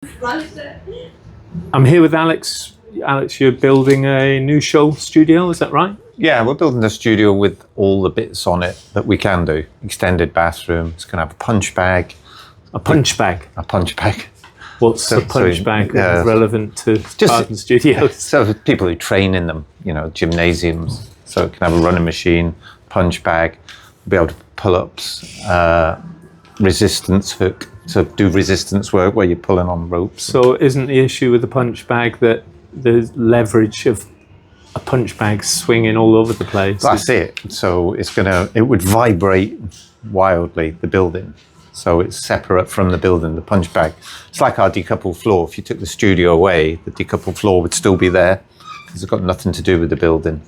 I'm here with Alex. Alex, you're building a new show studio, is that right? Yeah, we're building a studio with all the bits on it that we can do. Extended bathroom, it's going to have a punch bag. A punch bag? A punch bag. What's a punch bag relevant to garden studios? So people who train in them, you know, gymnasiums. So it can have a running machine, punch bag, be able to pull-ups, resistance hook, to do resistance work where you're pulling on ropes. So isn't the issue with the punch bag that the leverage of a punch bag swinging all over the place? That's it. So it would vibrate wildly, the building. So it's separate from the building, the punch bag. It's like our decoupled floor. If you took the studio away, the decoupled floor would still be there because it's got nothing to do with the building.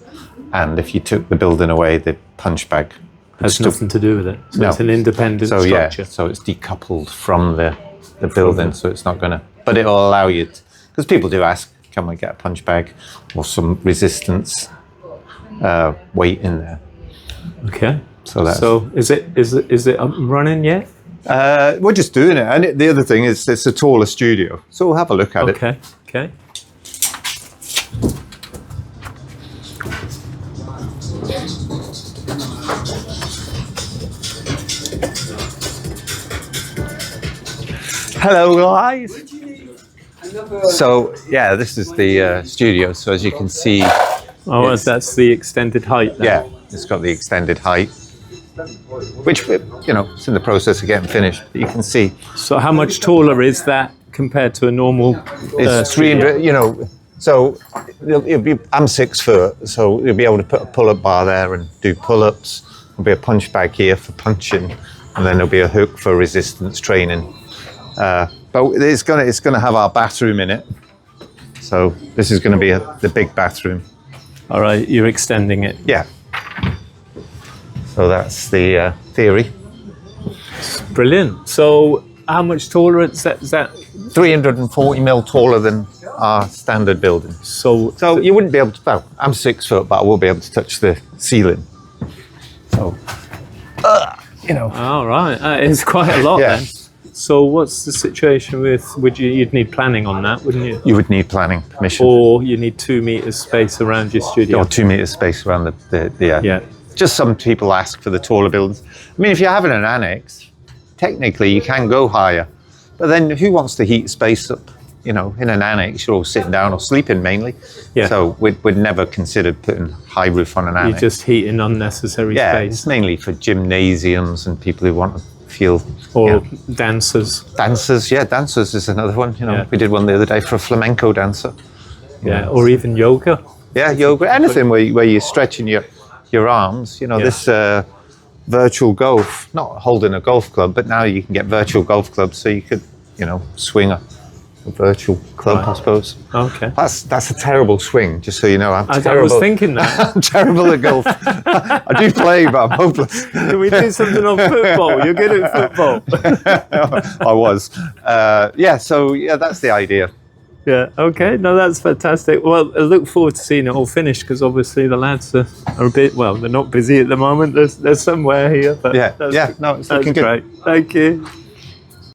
And if you took the building away, the punch bag has nothing to do with it. So no. It's an independent structure. Yeah, so it's decoupled from the building, so it's not going to... But it will allow you... Because people do ask, can we get a punch bag or some resistance weight in there? Okay. So is it up and running yet? We're just doing it. And the other thing is it's a taller studio. So we'll have a look at it. Okay. Hello guys. So yeah, this is the studio. So as you can see, that's the extended height then. Yeah, it's got the extended height, which it's in the process of getting finished. But you can see. So how much taller is that compared to a normal? It's 300. So I'm 6 foot, so you'll be able to put a pull-up bar there and do pull-ups. There'll be a punch bag here for punching, and then there'll be a hook for resistance training. But it's gonna have our bathroom in it. So this is gonna be the big bathroom. All right, you're extending it. Yeah. So that's the theory. Brilliant. So how much taller is that? 340 mil taller than our standard building. So you wouldn't be able to. Well, I'm 6 foot, but I will be able to touch the ceiling. So, All right, it's quite a lot then. So what's the situation with, you'd need planning on that, wouldn't you? You would need planning permission. Or you need 2 meters space around your studio. Or 2 meters space around the Yeah. Just some people ask for the taller buildings. I mean, if you're having an annex, technically you can go higher. But then who wants to heat space up? In an annex, you're all sitting down or sleeping mainly. Yeah. So we'd never considered putting high roof on an annex. You're just heating unnecessary space. space. It's mainly for gymnasiums and people who want to feel... Or dancers. Dancers is another one. We did one the other day for a flamenco dancer. Or even yoga. Yeah, yoga. Anything where you're stretching your arms. This virtual golf, not holding a golf club, but now you can get virtual golf clubs, so you could, swing a virtual club, I suppose. Okay. That's a terrible swing, just so you know. I was thinking that. I'm terrible at golf. I do play, but I'm hopeless. Can we do something on football? You're good at football. I was. That's the idea. Yeah, okay. No, that's fantastic. Well, I look forward to seeing it all finished, because obviously the lads are a bit, they're not busy at the moment. There's somewhere here. But it's looking good. Great. Thank you.